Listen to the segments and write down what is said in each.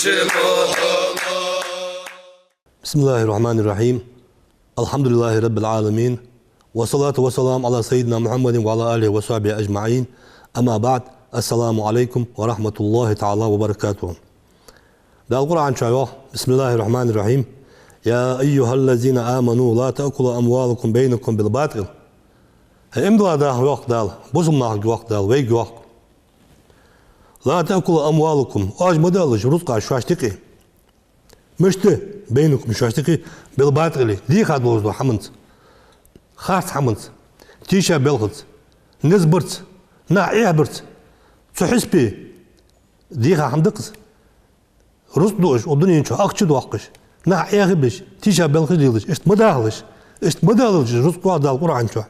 بسم الله الرحمن الرحيم. الحمد لله رب العالمين، والصلاة والسلام على سيدنا محمد وعلى آله وصحبه أجمعين. أما بعد، السلام عليكم ورحمة الله تعالى وبركاته. ده القرآن شايوه. بسم الله الرحمن الرحيم. يا أيها الذين آمنوا لا تأكلوا أموالكم بينكم بالباطل. امدلا ده وقت دال بوزمنا وقت دال ويج وقت. لا تأكلوا أموالكم أج مدلش رزق شاشتكي مشت بينكم شاشتكي بالباطل دي خدوز دو حمنت خاص حمنت تيشا بلغت نزبرت نا إعبرت تحسبي دي حمدقز رصدوش ودنيا شو أكشد وقش نا إعبش تيشا بلغت ديلش إست مدالش رزق دال القرآن شو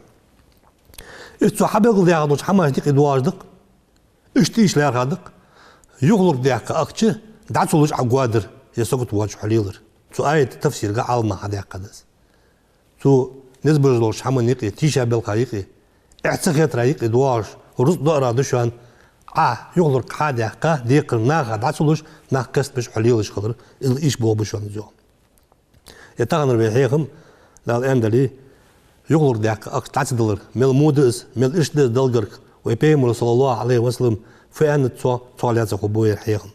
إست حبل دي عدوش حماش دي قدواجدق إشتي إشلار هادق يغلق ديك أكتش دعتولوش عقوادر يسقط واجه حليلر تو آية التفسير قال ما هذا قدس تو نسبة لوش حمن يقي تيشا بالقايقي اعتقد رايقي دواج ورز دقرا دشان يغلق هذا قا ديق ناخ دعتولوش ناخ كست بش حليلش خضر إيش بو بشون جو يتغنر بيحيهم لا الأندلي يغلق ديك أكتش دعتدلر مل مودس مل إيش دلجرك ويبيم صلى الله عليه وسلم في أن تعالى خبوي الحيهم.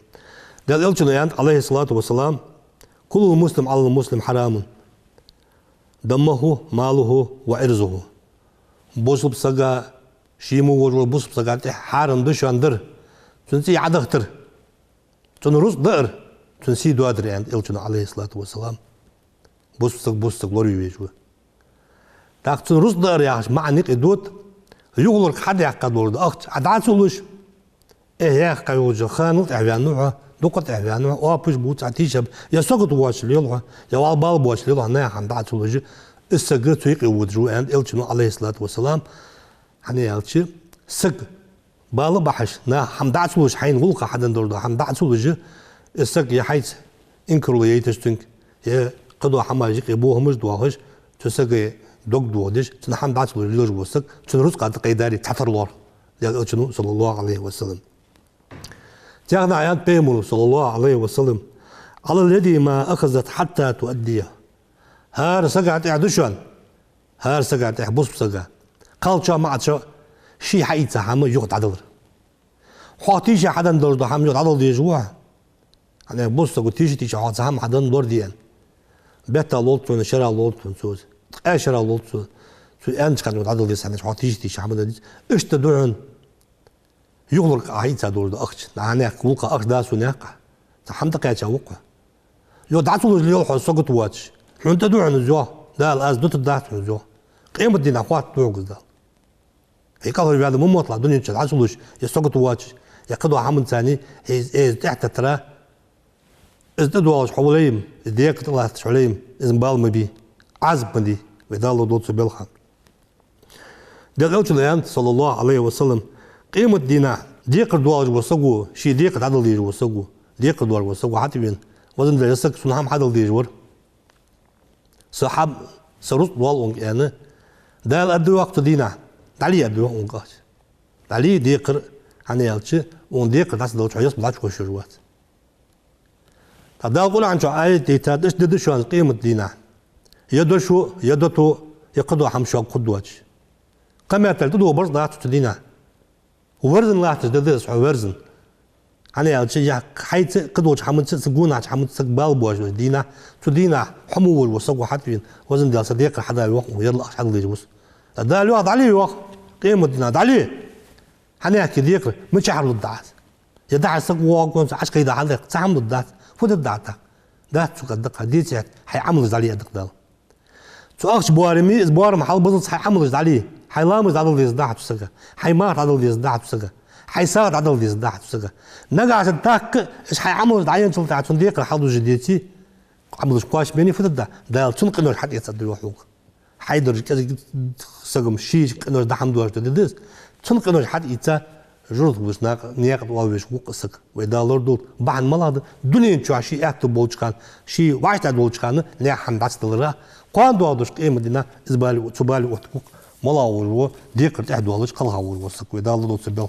قال إلشنا عليه الصلاة والسلام كل مسلم على المسلم حرام دمه ماله وعرضه. بوسب سجا شيمو وجو بوسب سجا حارم دشاندر تنسي عدختر تنرس دقر تنسي دوادر عند إلشنا عليه الصلاة والسلام بوسب لوري ويجوا. تاك تنرس دقر يا معنى قدوت يغلق حد يقدر أخت عدعسولش إيه قيوج خانوت إعلانوها دقت إعلانوها وابش بوت عتيشب يسقط واش ليلها يا بالب واش ليلها نايا عند عدسولش السجرت يقي ودرو عند إلشنا عليه الصلاة والسلام يعني يالشي سق بالب بحش نا حمد عدسولش حين غلق حدا دردا حمد عدسولش السق يحيت إنكروليتشتنك يا قدوا حماجي يبوهم مش دواهش تسقي دوق دودش تنحن دعس للجوج وسق تنرز قاد قيداري تعترلور يا أجنو صلى الله عليه وسلم. جاءنا آيات بيمون صلى الله عليه وسلم على الذي ما أخذت حتى تؤديه. هار سقعت إعدشان هار سقعت إحبوس بسقع قال شا ما عدش شي حقيقة حام يقط عدل. حاتيش حدا درد حام يقط عدل دي جوا. أنا بوس قلتيش تيجي حات حام حدا دور ديان. بيتا لولتون شرا لولتون سوز. أشرا لولتو سو أنت كانوا تعدل ديس أنا حاتيش تيجي حمد ديس إيش تدورن يغلق عيد تدور ده أخش نعناك وقع أخش داس وناقع تحمد قيا توقع يو دعتوا اليوم حسقط واتش حنت تدورن الزوا ده الأز دوت الدعت الزوا قيمة دينا أخوات توقع ده هي قالوا بعد مو مطلع دنيا تعسولش يسقط واتش يقضوا حمد ثاني تحت ترى ازدادوا حوليم ديك طلعت حوليم إذن بالمبي عزب مدي ويدالو دوت بالخان. ده قلت الآن صلى الله عليه وسلم قيمة دينا ديق الدوار وسقو شي ديق عدل ديج وسقو ديق الدوار وسقو حتى بين وزن ده يسق سنهم عدل ديج ور صحاب سرط دوال يعني ده الأدو وقت دينا دالي أدو وقت دالي ديق يعني يالش ديق داس دوت حيص بلاش وشروات. ده أقول عن شو آية ديتا إيش ده شو قيمة دينا يدشو يدتو يقضوا حمشوا قدواتش قام يتلتدو برز ضاعت تدينا ورزن لا تددس ورزن أنا يا شيء حيت قدوش حمد سجونا حمد سقبال بواج دينا تدينا حمول وسقوا حتى وزن ديال صديق حدا الوقت ويلا حد اللي يجوز ده الوقت عليه وقت قيمة دينا عليه أنا كديك من شهر الضعات يدعي سقوا وقون عش كيدا عليك تعمل الضعات فود الضعات ده تقدق هديت حيعمل عليه دق تأخش بوارمي بوارم حال بزنس حيعمل عليه حيلامز عدل ديز داعت وسقى حيمات عدل ديز داعت وسقى حيساد عدل ديز داعت وسقى نقع تاك إيش حيعمل عين تلت عشان ديك الحظ جديتي عمل سقاش بيني فتدا ده تنقل الحد يتصدر وحوق حيدر كذا سقم شيء كأنه ده حمد وجد ديز تنقل الحد يتا جرد وسناق نياقة والوش وق السق وإذا لردود بعد ملاد دنيا شو شيء أكتب بولشكان شيء واحد عد بولشكان لا حمد عستلرا قان دوادش قيمة دينا إزبالي وتبالي وتقوق ملاول ديك تحد والش قلها والوسق وإذا لردود سبوا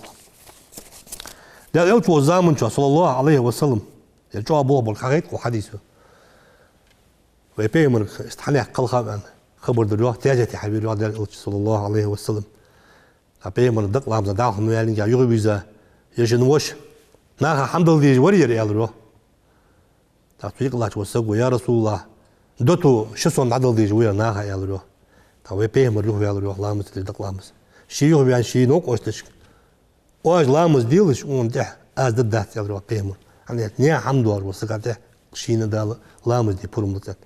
ده يلتو زامن صلى الله عليه وسلم الجواب بول بالحقيقة وحديثه ويبيمر استحني قلقا من خبر دروح تاجتي حبيبي رضي صلى الله عليه وسلم أبيمر دق لام زداهم مالين جا يغبيزا يجنوش ناها حمد الله ورير يا الروح تطبيق الله وسقوا يا رسول الله دوتو شسون عدل دي جوير ناها يا الروح ويبيمر روح يا الروح لامس دق لامس شي يغبي شي نوك وشتش واج لامس ديلش وندح از ددات يا الروح بيمر يعني نيا حمد الله وسقته شينا دال لامس دي بورمتت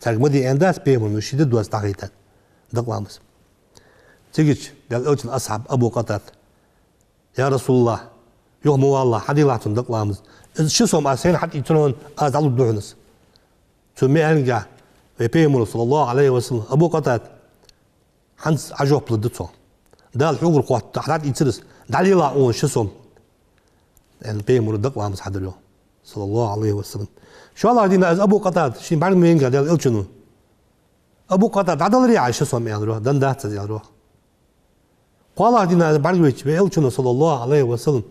ترجمدي انداس بيمر مش ددواس تاغيتات دق لامس تيجي قال اوجل اصحاب ابو قتاد يا رسول الله يوم والله حدي الله تندق لامس شو سوم اسين حد يترون ازالو دونس تمي انجا بيمر صلى الله عليه وسلم ابو قتاد حنس عجوب لدتو دال حقوق القوات حد يترس دالي لا اون شو سوم يعني بيمر دق لامس حدريو صلى الله عليه وسلم شو الله دينا از ابو قتاد شي بعد ما ينجا دال اوجنو ابو قتاد عدل ريع شو سوم يعني روح دندات يا روح قال دينا بعدويش بيلشنا صلى الله عليه وسلم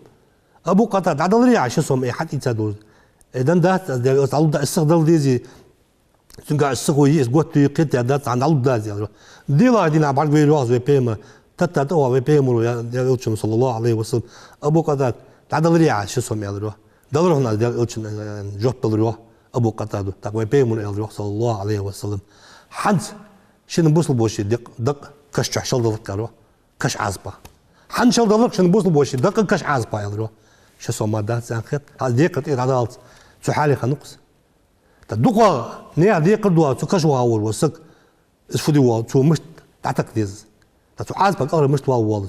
ابو قتاد عدل ريع شو سوم اي حد يتادور اذا دات تعود استخدم ديزي تنقع السقوي قوت يقيت دات عند عود دازي دي لا دينا بعدوي روح زي بيما تتا تو بيمر يا يلشنا صلى الله عليه وسلم ابو قتاد عدل ريع شو سوم يا روح دلرنا يلشنا جوب روح ابو قتاد تقوي بيمر يا روح صلى الله عليه وسلم حد شنو بوصل بوشي دق كشح شل دلك كش عزبة حنشل دلك شنو بوصل بوشي دق كش عزبة يا روح شو سوما دات زانخت هذا ديقت إيه عدالت سو حالي خنقص تدقوا نيا ديقت دوا سو كش واول وسك اسفدي واو سو مش تعتك ديز سو عزبة قرر مش واول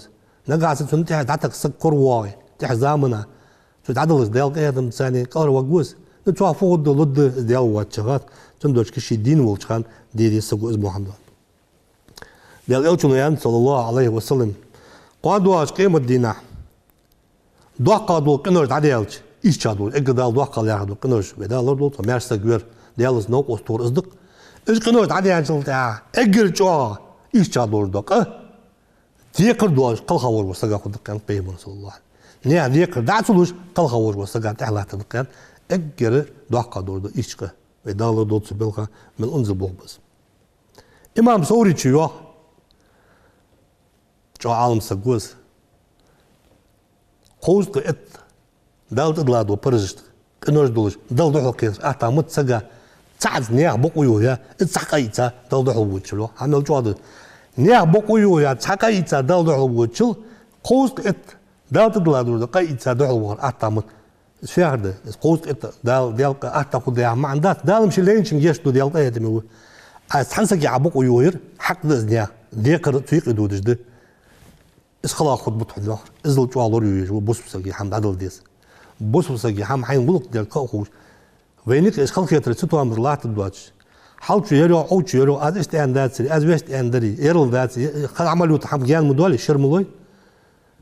نقع سو نتاع تعتك سكر واي تاع زامنا سو تعدل ديال قيادم ثاني قرر وجوز نتوع فوق ضد ديال واتشغات تندوش كشي دين والشخان دي سقو اسمه محمد ديال الشنيان صلى الله عليه وسلم قادوا قيمة دينا دوقادو قنوش عديالش إيش شادو إقدال دوقال ياخدو قنوش بدال لردو تمارس تجوير ديالز نوق أسطور أصدق إيش قنوش عديالش تاع إقر شوا إيش شادو لردوق ذيقر دوش قل خور وسقا خدقان قيمة صلى الله عليه نيا ذيقر دعسلوش قل خور وسقا تحلا تدقان إقر دوقادو لردو إيشقه بدال لردو تسبلغا من أنزل بوغبز إمام سوري تشيوه جو عالم سقوز قوز قئت دالت إدلادو برزشت كنوش دولش دال دوحل قيس أحتا متسقا تعز نياح بقويوه اتسحقا يتسا دال دوحل ووتشلو حمل جواد نياح بقويوه اتسحقا يتسا دال دوحل ووتشل قوز قئت دالت إدلادو دقا يتسا دوحل ووتشل أحتا مت فيها هرده قوز قئت دال أحتا قديا ما عندات دال مشي لينشن يشتو دال قيادمي حنسك يعبقويوه حق دزنيا ديقر تيق إدودش ده إسخلا خد بطحنا إزل جوالور يجوا بوس بسقي حمد عدل ديس بوس بسقي حم حين غلط ديال كأخوش وينك إسخال خيطر ستوا أمر لا تدواج حال يرو أو يرو أز استعندات سري أز وست أندري يرل ذات خد عملوا تحم جيان مدوالي شرملوي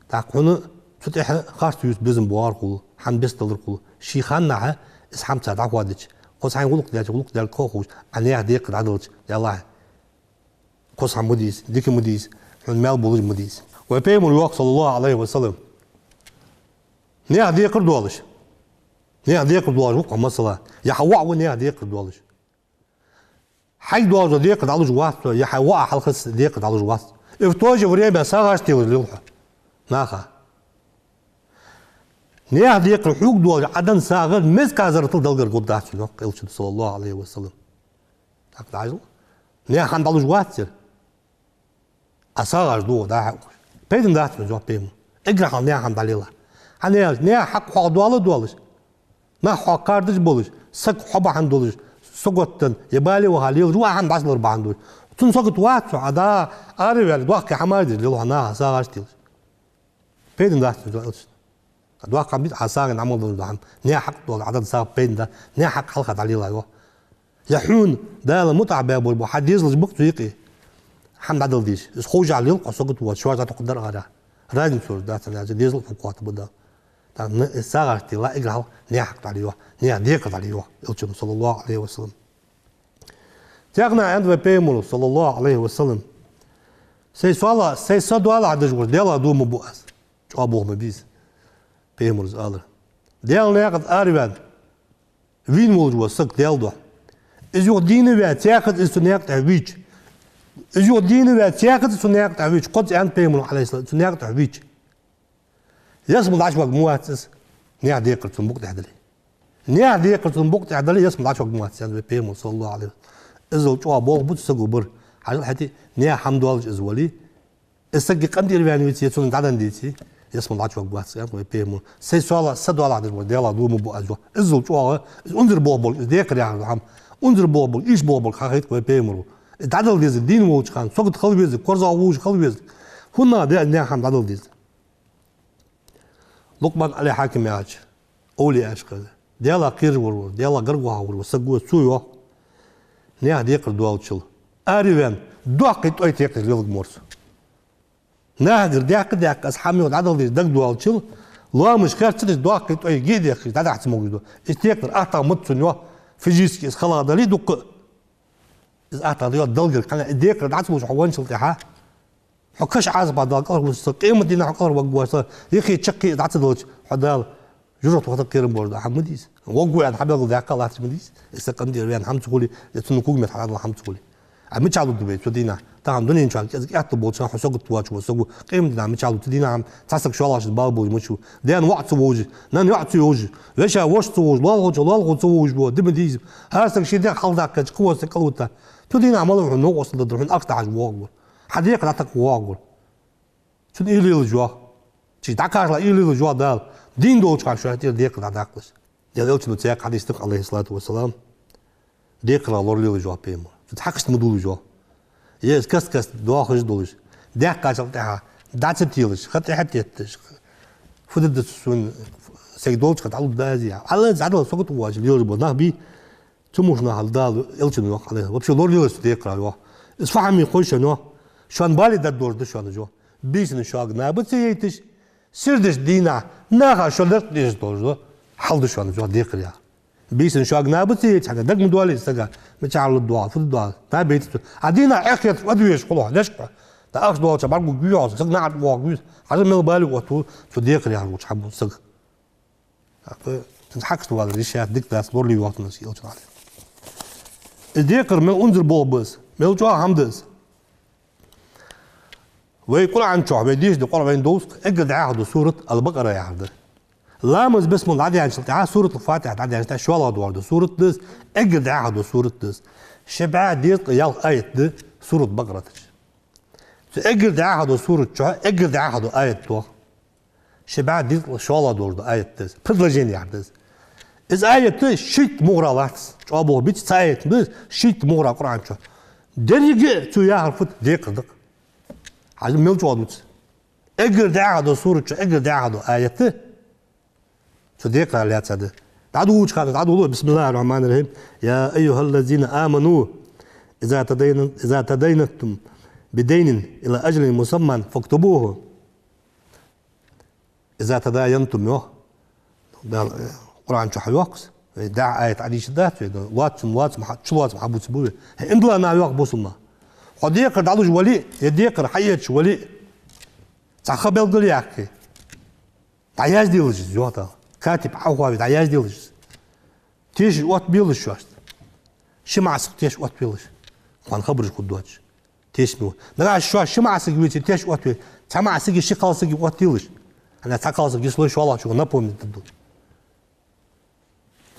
تاقونه فتح خارج يوز بزم بوار قول حم بيستلر قول شي خانها إسحام تاع عقادش قص حين غلط ديال كأخوش أنا ديق عدلش يلا قص حم مديس ديك مديس من مال بولج مديس وبيمر الوقت صلى الله عليه وسلم نيا ديقر دولش نيا ديقر دولش وقع مثلا يا حواء ونيا ديقر دولش حي دولش ديقر على جواس يا حواء حلقة ديقر على جواس افتوج وريبا ساغاش تيل لوحة ناخا نيا ديقر حوق دولش عدن ساغر مس كازر تدلقر قداش قيلش صلى الله عليه وسلم تاخد عجل نيا حند على جواس أساغاش دو ده بيدن دات جواب بيم اقرا عن نيا حمد عليه نيا حق حق دولش ما حق كاردش بولش سك حب عندولش سقطن يبالي وهاليل جوا عند 10 باندول تون سقط وات عدا اريال دوك حماد اللي هنا ساغاشتيل بيدن دات جوالش دوك عبيد حسان عمل دول نيا حق دول عدد ساق بيدن ده نيا حق حلقه عليه الله يحون ده المتعب ابو حديث لجبق يقي حمد عدل ديش خوج على يلقى سقط وشوار تقدر غدا راجل صور ذات انا ديزل فوقات بدا تاع ساغرتي لا اقرا نيا حق عليه نيا ديق عليه يلتم صلى الله عليه وسلم تاغنا عند بيمر صلى الله عليه وسلم سي سوالا سي صدوالا عدجور ديلا دو مبوس جو ابو مبيز بيمر زال ديال ناقد اربان وين موجود وسق ديالدو إذا دينه واتياخد السنياق تعويج إذا دينه واتياخد السنياق تعويج قد أنت بيمون عليه السلام سنياق تعويج يسمى العشق مؤسس نيا ديقر تنبوك تحدلي نيا ديقر تنبوك تحدلي يسمى العشق مؤسس يعني بيمون صلى الله عليه وسلم إذا جوا بول بوت سقوبر حاجة حتى نيا حمد الله إزولي السقي قندي ربيعني ويتيسون تعدن ديتي يسمى العشق مؤسس يعني بيمون سيسوالا سدوالا عدل ديالا دوم بو أجوا إذا جوا أنذر بول ديقر يعني هم أنذر بول إيش بول خايت بيمون تعدل ديز الدين ووج خان سقط خلبيز كورزا ووج خلبيز هنا ده نيا حمد تعدل ديز لقمان علي حاكم ياج أولي أشقى ديالا قير ورور ديالا قرقوها ورور سقوة سويو نيا ديقر دوال شل أريوان دوقيت أي تيقر ليلق مورس ناقر ديق أصحابي وعدل ديز دق دوال شل لا مش خير تدش دوقيت أي جيد يا أخي تعدي حتى موجود استيقر أعطى متسنيو في جيسكي إسخلا دلي دق إذا أعطى ديال دلقر كان ديقر دعت موش حوان شل تحا حكاش عازب بعد القرب والسقيمة دينا حقرب وقواسا يخي تشقي دعت دلج حدال جرت وقت قيرم برضه حمديس وقوي عن حبل ذاك الله حمديس استقندي ريان حمد تقولي يتنكوك مت حد حمد تقولي عم تشالو دبي تدينا طبعا دنيا ان شاء الله كذا بوتشان حسوق تواج وسوق قيم دنا عم تشالو تدينا عم تاسك شو الله بالبو مشو دين وقت ووج نان وقت ووج ليش واش توج لا توج بو دبديز هاسك شي دي خلدك قوه سكلوتا تدينا عملوا نوقص ضد اقطع واقول حديقة لا تقواقول شو إيلي الجوا شيء دكار لا إيلي الجوا دال دين دوج كان شو هتير ديق لا داقلس ديال أوتشلو تياق حديث تق عليه الصلاة والسلام ديق لا لورلي الجوا بيمو تحقش مدول الجوا يس كاس دوا خش دولش ديق كاشل تها دات تيلش خط حتى يتش فدد سون سيدولش قد على دازي على زعل سقط واج اليوم بنا بي تموشنا هالدال يلشنو عليه وبشو لورلي ديق لا اسفهمي خوش نو شان بالي دور ده شان جو بيسن شاغ نابت يتش سردش دينا ناها شلر ديش دور حل شان جو ديقر يا بيسن شاغ نابت يتش حاجه دق مدوالي سغا مچال الدعاء في الدعاء تا بيت ادينا اخيت ودويش خلو ليش تا اخ دو تبارك بيو سغ نعد واغ حاجه مل بالي وتو في ديقر يا وش حب سغ تنحكت ولا ريشات ديك داس لورلي وقت نسي او تعالى الديقر من انذر بوبس ملجوا حمدس ويقول عن شعب يديش دي قرب بين دوس اجد عهد سورة البقرة يا عهد لامز بسم الله عادي عن شلتها سورة الفاتحة عادي عن شو الله دوار سورة دس اجد عهد سورة دس شبع ديت يال آية دي سورة بقرة اجد عهد سورة شو اجد عهد آية دو شبع ديت شو الله دوار آية دس بدلجين يا عهد إذا آية دس شيت مغرى لاتس شو أبوه بيت سايت بس شيت مغرى قرآن شو درجة شو يعرف ديق حاجة ملجوا دوت اقر دعاء سورة اقر دعاء آيته شو ديق على هذا تعالوا وش قال تعالوا بسم الله الرحمن الرحيم يا أيها الذين آمنوا إذا تدينتم بدين إلى أجل مسمى فاكتبوه إذا تداينتم يوه القرآن شو حيوقس دع آية عديش ذات واتس محبوس بوه إندلا ناويق بوسنا خديقر دعوش ولي يديقر حياتش ولي تخبل قل ياكي تعياش ديلش زوتا كاتب عوابي تعياش ديلش تيش وات بيلش شوست شمعسك تيش وات بيلش وان خبرش قدواتش تيش نو نغاش شو شمعسك بيتي تيش وات بيلش تمعسك شيخالسك وات ديلش أنا تاكالسك يسلوش والله شو نبوم تدو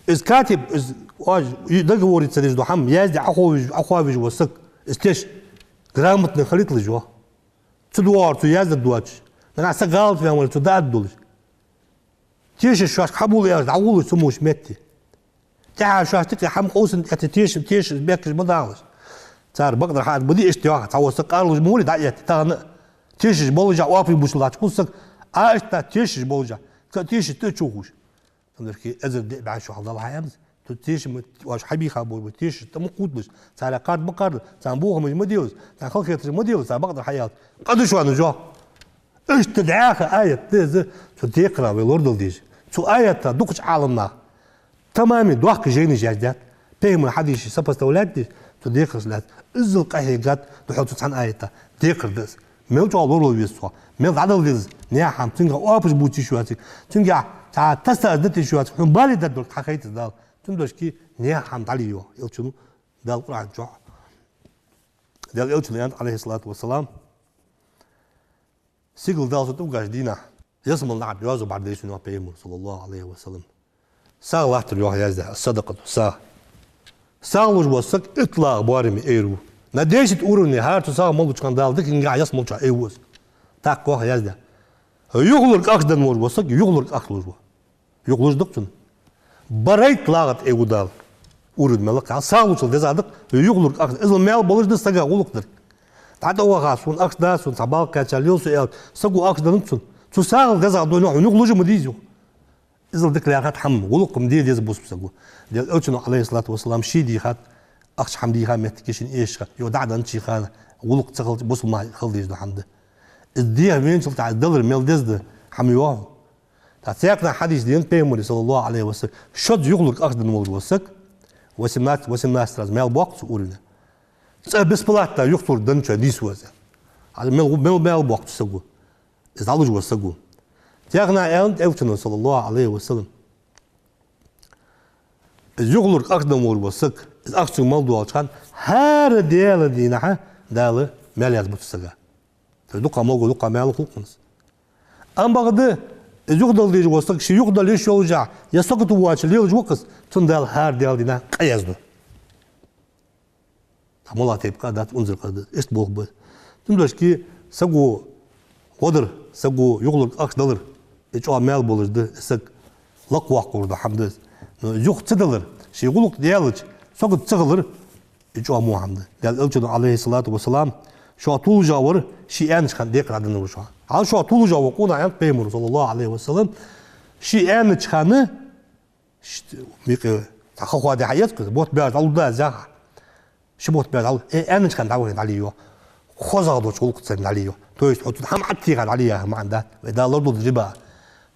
إذ كاتب إذ واج دقوري تسديش دو حم يازدي عوابي وسك استيش грамотно خليط لجوا تدوار تو يازد دواتش انا سقالت في عمل تدادلش تيش شاش حبول يا دعول سموش متي تاع شاش تك حم قوس تيش بيكش بدالش صار بقدر حد بدي اشتياق تعو سقالوش مولي دعيت تا تيش بولجا وافي بوشلاش قصك اشتا تيش بولجا تيش تشوفوش تندركي ازر بعد شو حضل حيامز تيش واش حبي خابو تيش تم قودش صار قاد بقاد صار مش مديوز صار خلك مديوز صار بقدر حياه قد شو انا جو ايش تدعاك آية تيز تقرا بالوردل ديج شو آية دوكش عالمنا تمامي دوك جيني جاجات بيهم حديش سبست اولاد تديقرس لات ازل قهيقات تحط عن آية ديقر دس ميوجو لورو بيسوا ميل عدل ديز نياحم تنقا اوبش بوتي شواتي تنقا تا تستأذتي شواتي بالي ددول حكايت دال تندوشكي نيا حمد عليه يلشنو ده القرآن جوا ده يلشنو عليه الصلاة والسلام سيقول ده ستوقع دينا يسمى الله يوازو بعد يسوع بيمر صلى الله عليه وسلم ساق واحد اليوم يزده الصدقة ساق وجوسك إطلاق بارمي إيرو نديش تقولوا إن هارتو ساق مولو كان دال ديك إنجا يسمى شو إيوز تاك واحد يزده يغلق أخذ وجوسك يغلق أخذ وجوه يغلق دكتور بريت لاغت إيو دال أورد ملك ساق وصل دزادك يغلق أخذ إذا مال بولش دستجا غلق درك تعال هو غاسون أخذ داسون تبال كاتشاليو سؤال سقوا أخذ دنتون تساق دزادو نوع يغلق مديزو إذا ذكر يا خات حم ولقم دي ديز بوس بسقو ديال أوتشنو عليه الصلاة والسلام شي دي خات أخش حمدي خا متكشين إيش خا يودع دنشي خا ولق تغل بوس ما خلديش ده حمد الديه وين شفت على الدولار ميل ديز ده حميوه تاعتنا حديث دين بيمر صلى الله عليه وسلم شد يغلق أخذ المول وسك وسمات استراز ميل بوقت أورنا بس بلاتا يخطر دنشا ديس وزا على ميل بوقت سقو إذا علوج وسقو تاعنا أنت أوتشنو صلى الله عليه وسلم يغلق أخذ المول وسك أخذ الموضوع كان هار ديال دينها دال مال يزبط السجا تدق موجود دق مال خلقنس أم بعد يقدر ليج وسك شيء يقدر ليش يوجع يسقط واش ليج وقص تندال هار ديال دينها قيزدو تملا تبقى دات أنزل قد إستبوق ب تملاش كي سقو قدر سقو يغلق أخذ دولار إيش مال بولش ده سك لقوا قرده حمد يوق تدلر شيء يقولك ديالج سقط تغلر إيش مو حمد ديال أوجد عليه الصلاة والسلام شو طول جاور شيء أنش كان ديك عدنا وشوا على شو طول جاور قونا عند بيمر صلى الله عليه وسلم شيء أنش كان ميك تخوّا ده حياتك بوت بيعد على ده زاها شو بوت بيعد على أنش كان دعوة عليه خزعة شغلك تسند عليه تويش حط هم عتيق عليه ما عنده وده لرضو تجيبها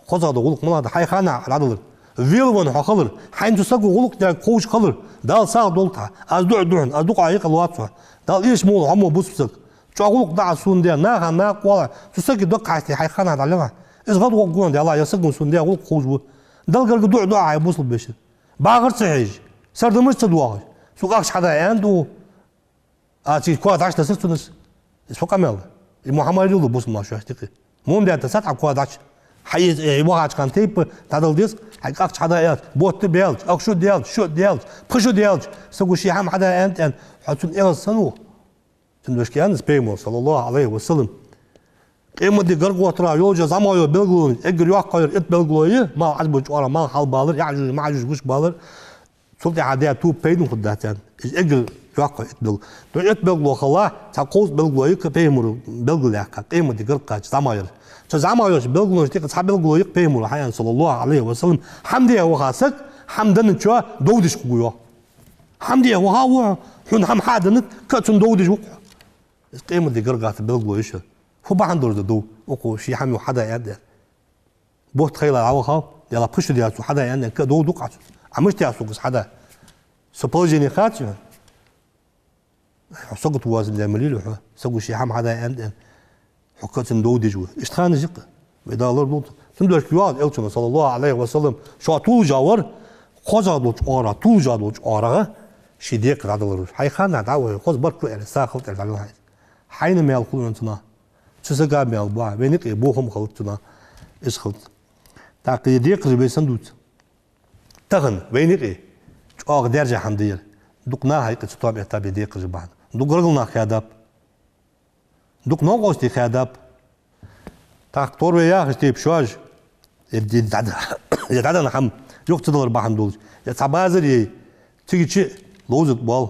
خزعة غلق ما هذا حي خانة على العدل فيلون حخلر حين تسقو غلق ده كوش خلر ده صار دولتها أزدع دهن أزدق عيق الواتفة ده ليش مو عمو بوس بسق شو غلق ده عسون ده ناها ناق ولا تسقي دق عتي حي خانة عليها إذا غد وقون ده الله يسقون سون ده غلق خوش بو ده القلق دع دع عيبوس البشر باغر صحيح سرد مش تدواج سوق أخش حدا عنده أتي كواد عشت ستونس اسمه كمال محمد يلو بوس ما شو هتقي مو ده تسات على كواد عش حي واحد كان تيب تعدل ديس حي أخش حدا بوت بيلج أو شو ديلج شو ديلج بخشو ديلج سووا شيء هم حدا أنت حتون إيه السنو تندوش كيان سبيمو صلى الله عليه وسلم إما دي قرقوا ترى يوجا زمايو بلغون إجر يوقير إت بلغوية ما عجبك ولا ما حال بالر يعجز ما عجز وش بالر سلطة عادية تو بيدون خداتان إجر يوقع إت بلغ تو إت بلغو خلا تقوس بلغوية كبيمرو بلغ لك إما دي قرقة زماير زمايوش بلغون تيجي تصحاب بلغوية بيمرو حيان صلى الله عليه وسلم حمدي وخاسك حمدن شو دودش قويو حمدي وهاو حن هم حادنت كتن دودش وقع إما دي قرقة بلغويش هو بعند دور دو أكو شيء حمي وحدا يعد بوت خيل عوها يلا بخش ديال حدا يعني كدو دوقع عمش تياسوق حدا سبوجيني خاتش سقط وازن لمليل سقو شيء حم حدا عند حكت دو دجو اشتخان زق بدالر دوت تندر كيواد التنا صلى الله عليه وسلم شو طول جاور خوزا دوت اورا طول جا دوت اورا شي ديك رادلر حي خان دعوه خوز بركو على ساخل تعملوا هاي حين ما يقولون انتنا تسقى بالبوا بينك يبوهم خلطنا إيش خلط تاكي ديك ربي سندوت تغن بينك أو درجة حمدير دقنا هاي كتطابع تابي ديك ربان دق رجلنا خياداب دق نوقستي خياداب تاك طور وياه هشتيب شواج يتعدى نحم يقتدر بحم دولج يتعبازر تيجي شيء لوزت بال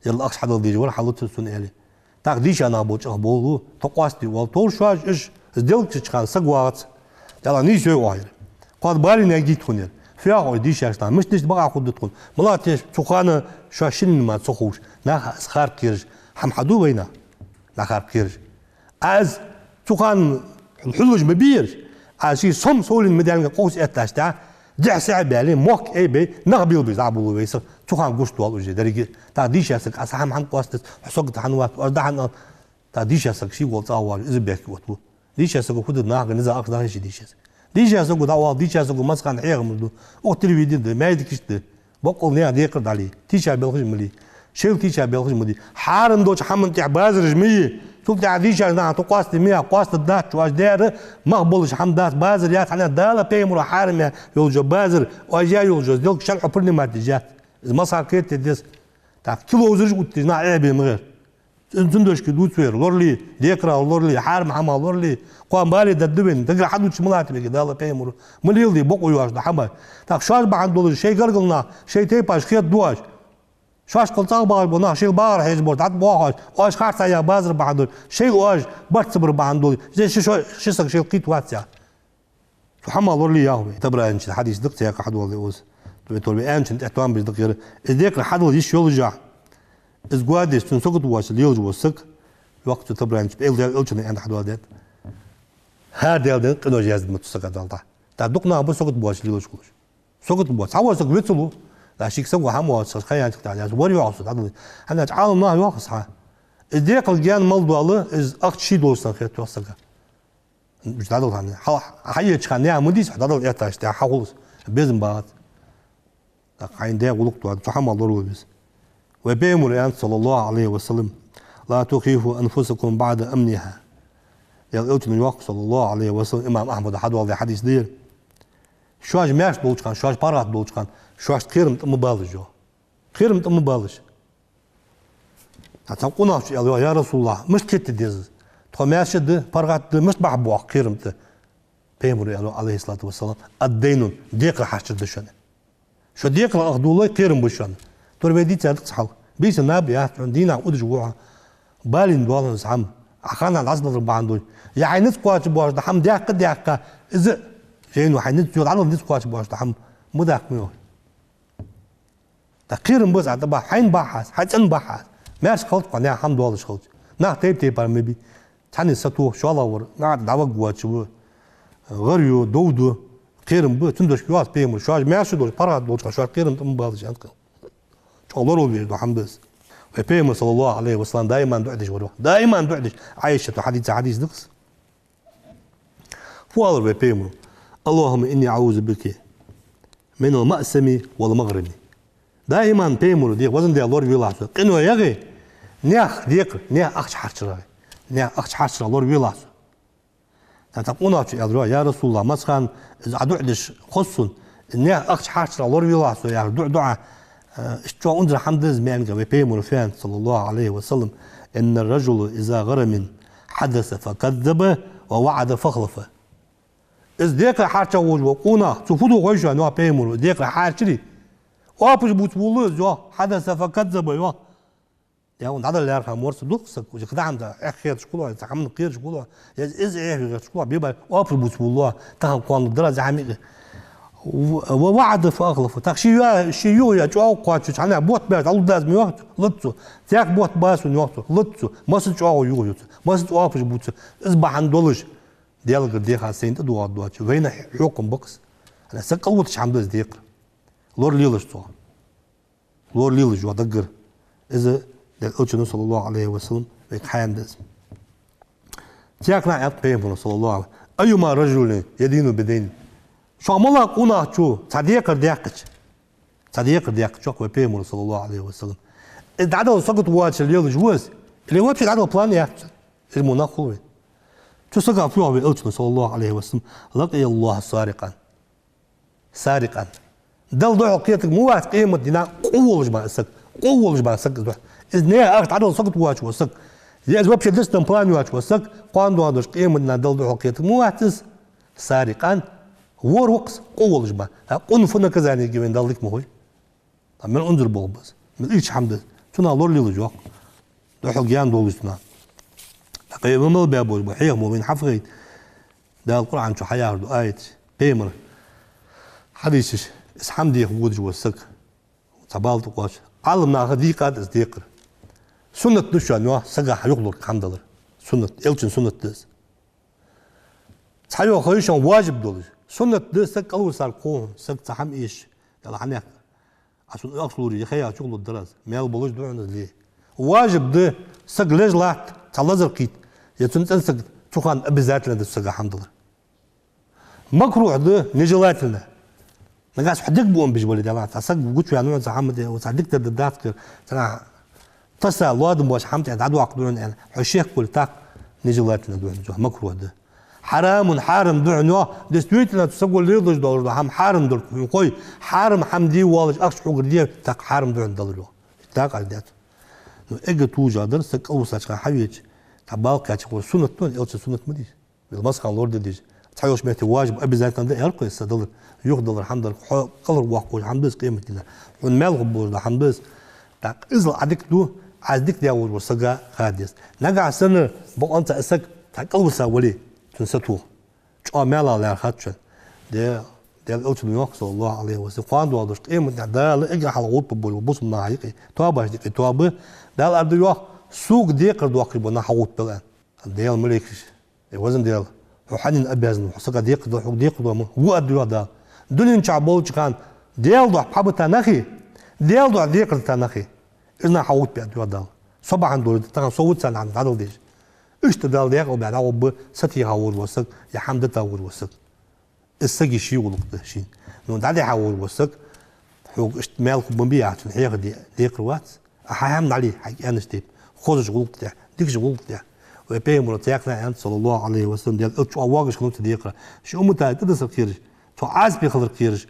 يلا أخش حدا ديجي ولا حلوت السنة عليه так диш она будет болу тоқвасти вал тор шаш иш сделки чхан сагват дала ни шой ойр қад бали нагит хунер фя ой диш ашта миш диш бага худд хун млатеш чухана шашин ма цохуш на схар кирж хам хаду вайна на хар кирж аз чухан хулуж мбир аши сом солин медалга қос этлашта دعس عبالي موك أي بي نغبيل بيزعبوا ويسق تخان قشط والوجه درجة تعديش يسق أسحام عن قاستس حسقت حنوات وأرد عن تعديش يسق شيء والتعوار إذا بيك وتو ديش يسق خد الناقة نزا أقدر هيش ديش يسق ديجا سوق دعوة ديجا سوق مسخن حيغ مردو أو تلفزيون ده ما يدكشته بقول نيا ديقر دالي تيشا بالخش ملي شيل تيشا بالخش ملي حارم دوش حمن تاع بازر جمية شوف تاع ديجا نا تقاست مية قاست دات واش دار مقبولش حمدات بازر يا حنا دالا بيمر حارم يولجو بازر واجا يولجو ديك شلح برني ما تجات مسخ كيت ديس تاع كيلو زرج قلت نا عيبي مغير زندوش كدوت سوير لورلي ديكرا لورلي حارم حما لورلي قام بالي ددبن تقرا حدو شملات بك دالا بيمر مليل دي بقو يواش حما تاع شاش بعد دول شي قرقلنا شي تيباش خيط دواش شاش قلت باغ بنا شي بار حيز بورد عاد بواش واش خاطر يا بازر بعد شي واش برتصبر بعد دول زي شي سك شي لقيت واتسا حما لورلي ياهو تبرا انت حديث دقت يا حد والله اوس تقول انت اتوام بدقير ذيك الحد يش يولجا از قادس تنسقط واش اليوج وسك وقت تبرانش بيل الجن عند حد ودات هذا دل قدو جاز متسقط دالتا تا دقنا بسقط واش اليوج كلش سقط واش هو سق بيتلو لا شيك سو هم واش خيانت تاع وري واش انا تعالم ما يوقص ها ذيك الجان مالدوله از اكشي دوسن خيت توسك مش دادو ثاني حي كان يا مديس دادو ياتاش تاع حولس بيزن بعد قاين ده ولقطوا تحمل ضروري بس وبيمر صلى الله عليه وسلم لا تخيفوا أنفسكم بعد أمنها يلقيت من وقت صلى الله عليه وسلم إمام أحمد حد والله حديث دير شواج ماش دولشكان شواج بارات دولشكان شواج خيرم مبالج جو خيرم مبالج هتقولنا يا رسول الله مش كت ديز تخماش ده بارات مش بحبوا خيرم ده بيمر عليه الصلاة والسلام الدين ديق حاشد دشان شو ديق الأخدولله خيرم بشان تربيدي تعرف صحوا بيس النبي يا عندنا عقود جوعة بالين دوالن زعم أخانا العزل ربعان دول يعني نسقاش باش دحم ديك ديك إذا شيء حين نسجل على نسقاش باش دحم مداك ميوه تقير بس عتبا حين بحث حين بحث ماش خلط قناع حمد والله خلط نا تيب برمبي تاني ستو شو الله ور نا دعوة جوات شو غريو دودو قيرم بس تندش جوات بيمر شو ماش دول برا دول شو قيرم تنبالج عندك الله ربي محمد وبيمر صلى الله عليه وسلم دائما دعدش وروح دائما دعدش عايشة حديث دقس فوالر بيمر اللهم إني أعوذ بك من المأسم والمغرم دائما بيمر ديك وزن دي الله ربي الله قنوة يغي نياخ ديك نياخ أخش حرشرا نياخ أخش حرشرا الله ربي الله تقولنا يا رسول الله مثلا إذا دعدش خصن نياخ أخش حرشرا الله ربي الله يا دعاء اشتوى أنزل حمد زمان وبيمر فان صلى الله عليه وسلم إن الرجل إذا غرم حدث فكذب ووعد فخلف إذ ديك حارشة وقونا تفضوا غيشة نوع بيمر ديك حارشة وابش بوتبولوز جو حدث فكذب يو يا هذا اللي يعرف مورس دوكسك وجكدا عنده أخير شكله يتعامل غير شكله إذ غير شكله بيبقى وابش بوتبولوز تهم قانون درجة عميقة ووعد فأخلف تخشي شيء يا جو قاتش أنا بوت بيت الله داز ميوت لطو تاك بوت باس ونيوت لطو ما سجوا يوت ما سجوا أبش بوت إصبح عندولش ديالك ديك حسين تدوا دوات وين حكم بوكس أنا سكلوتش عم داز ديك لور ليلش تو لور ليلش ودقر إذا الأوتشن صلى الله عليه وسلم بيكحان داز تاك نعيط بيمون صلى الله عليه أيما رجل يدين بدين شو ملا قونا شو صديق ديك شو بيمون صلى الله عليه وسلم إذا عدل سقط واتش اليوم جوز اللي هو بشيء عدل بلان يحت المناخوي شو سقط فيه بالأوتشن صلى الله عليه وسلم لقي الله سارقا دل ضع قيتك مو واحد قيمة دينا قوة جماعة سك إذا نيا أخت عدل سقط واتش وسك إذا بشيء دستن بلان واتش وسك قاندو عندوش قيمة دينا دل ضع قيتك مو واحد سارقا ور وقس قوة جماعة قنفنا كذا يعني جبين دلك مهوي من أنظر بولبس من إيش حمد تنا لور لي لجوا ده جيان دولسنا تقريبا ما بيابول بحيه مؤمن حفظين ده القرآن شو حياه آية بيمر حديث اسحم دي وجود جوا السك تبالت قاش علمنا هديقات ازديقر سنة دشوا نوا سجى حيقلر كندلر سنة إلشن سنة دس تحيو خيشان واجب دولش سنة دس سك أول صار قوم سك تحم إيش يلا حناك عشان أقصلوري خيال شغل الدراسة ما يلبلوش دعونا ليه واجب ده سق ليش لاحت تلازر قيت يتنسى سق تخان أبزات لنا سق الحمد لله مكروه ده نجلاتنا نقاس حدك بوم بيجبل ده تصدق بقول شو أنا زعمت وصدقت الدكتور أنا تصل الواد باش حمت عند عدو عقدون أنا حشيك كل تاك نجلاتنا دون مكروه ده حرام حارم دعنوا دستويتنا تسقول ليضج دور هم حارم دور قوي حارم حمدي والج أكش حقر دي تاك حارم دون دلوا تاك على ده إجا توجا درسك أول ساعة حبيج تبالك كاتشوا سنة تون إلش سنة مدي بالمسخ اللورد ديج تحيوش مهتي واجب أبي زين تندى يرقي السدلر يخدل الحمد لله قلر واقول الحمد لله قيمة لنا ونمال غبور الحمد لله تاك إزل عدك دو عدك دي أول وسجا خادس نجع سنة بق أنت أسك تاك أول ساعة ولي تنسطوه شو مالا لا خاتش ده الأوت نيويورك صلى الله عليه وسلم قاند وادش قيمة ده إجا حلقات بقول وبص النهاية توابش ديك توابه ده الأرض يوح سوق ديقر دوقي بنا حوط بلان ده الملكش وزن ده وحنين أبيزن وسقى ديقر دوما هو أدري ده دنيا شعبولش كان ديال دوح حب تناخي ديال دوح ديقر تناخي إذن حوط بأدري ده صباح عندول تكان صوت سنة عند عدل ديش اشتدال ديق وبعد عوب ستي هاول وسق يا حمد تاول وسق السقي شيء ولقطه شيء نون دعدي حاول وسق حوق مالك بمبيع عشان حياة ديق روات أحيام عليه حكي أنا ستيب خذ غلطة ديك غلطة ويبين مرتاحنا أنت صلى الله عليه وسلم ديال أتش أواجش خلوت ديقرا شو متى تدرس الكيرج شو عاز بيخلر الكيرج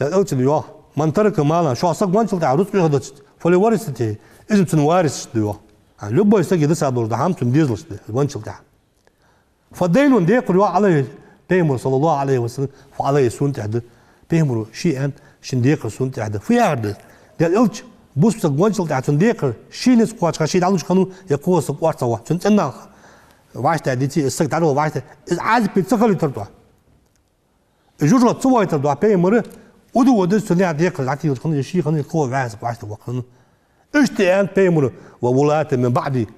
ده أتش اليوم من ترك مالا شو أصدق ما نشلت عروس بيخدش فلي ورثته إذا تنوارث ديوا لبوا يستجي دسا دور دعم تنديزلش ده الوانشل ده فدينون ديقرا عليه بيمر صلى الله عليه وسلم فعليه سنت عده بيمر شيئا شنديقر سنت عده في عده ديال أتش بوس بسقوانشل ده تنديقر شيء نسقواش خشيد علوش خنو يقوى سقوات سوا تنتنا واحد تعديتي السقط على واحد عايز بيتسخل يتردوا الجوجل تصوى يتردوا بيمر ودو ودس تنيا ديقر عتي خنو شيء خنو يقوى واحد واحد وخنو اشتيان بيمر وولاته من بعدي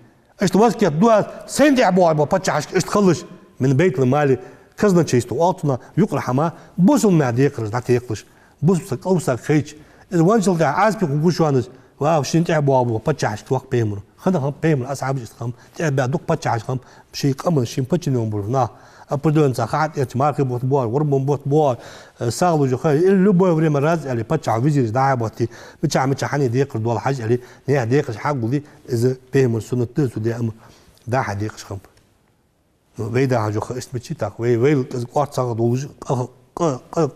اشتواسك يدوا سندي عبوا باتشاش اشتخلش من بيت المال كزنا تشيستو أطنا يقرأ حما بوسون مع ديقر دعتي يقلش بوسك أوسك خيج الوانشل ده عايز بيقول شو أنا واو شين تعبوا أبو باتشاش توق بيمر خدهم بيمر أصعب يستخدم تعب دوك باتشاش خم شيء قمن شين باتشين يوم برنا أبدون ساعات يتمارك بوتبوار وربون بوتبوار سالو جو خير اللي بو وري مرز اللي باتشا فيزير دعبتي بتشع متشحني ديقر دول حاجة اللي نيه ديقر حق دي إذا بيمر سنة تسو دي أم ده حديقش خم ويدا عجو خشت بتشيتك ويل قارت صار دوج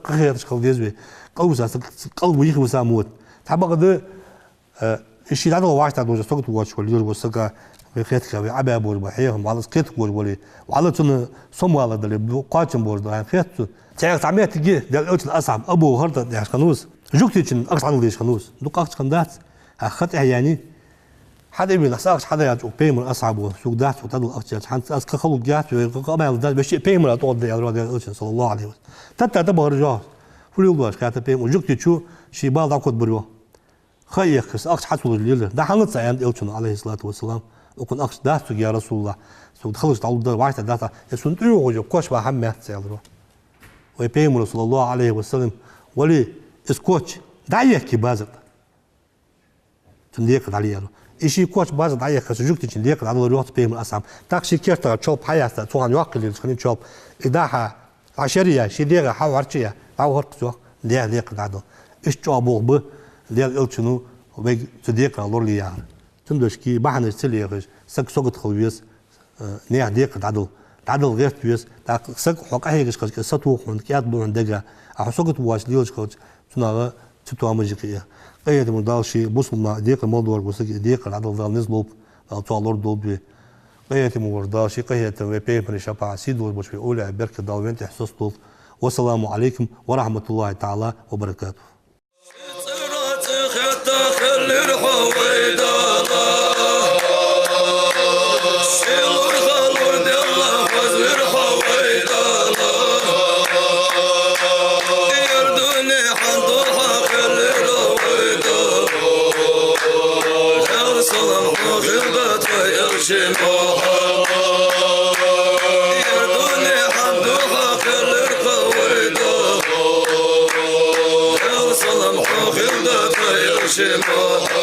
قهر شكل ديزوي قوسا قلب ويخ وساموت تبغى ده الشيء هذا واحد دوج سقط واش واللي وسقى بخيتك عبا بور بحيهم على سكيت بور ولي وعلى تن صم على اللي قاتم بور ده خيت تعرف تعمل تجي ده الأوت الأصعب أبو هرد ده خنوس جوكتيشن أقصى عنه ليش خنوس دوك أقصى خندات أخذت يعني حدا يبي نحساش حدا يجوا بيمر أصعب وسوق دات وتدل أكتر حنت أسك خلوا جات وقبل ده بشيء بيمر أطول ده يا صلى الله عليه وسلم تتا تبغى رجال كل يوم واش كاتب بيمر وجوكتي شو شيء بعض أقعد بريوه خيّك كس أقصى حصل الليلة ده حنت عند إلشون عليه الصلاة والسلام وكن أقصى دات يا رسول الله سوق خلص تعود ده واحد داتا يسون تيو وجو كوش بحمة سيالرو وبيمر صلى الله عليه وسلم ولي اسكوتش دعيك بازت تنديك عليه إشي كوش بازت دعيك كسجوكتي تنديك على الوقت بيمر أسام تاكسي كيرتا تشوب حياته توان يوقل اللي تشوب إداها عشرية شديرة حاو عرشية حاو هرقسوا ديك قاعدو إيش جابوه به ديال إلشنو وبيج تديك على لورلي يعني تندوش كي بحنا السليغش سك سقط خويس نيع ديك تعدل غير تويس تاك سك حق هيك كش سطو خون كيات بون دغا احسقت واش ليوش كوت تناغا تتو ماجيكيه قيد مدالشي بوصلنا ديك الموضوع وسك ديك العدل ذا نزلوب تو لور دوبي قيد مورداشي قيد وبي بري شفا سيدو بوش اولى بركه دالوين تحسستو والسلام عليكم ورحمه الله تعالى وبركاته Shema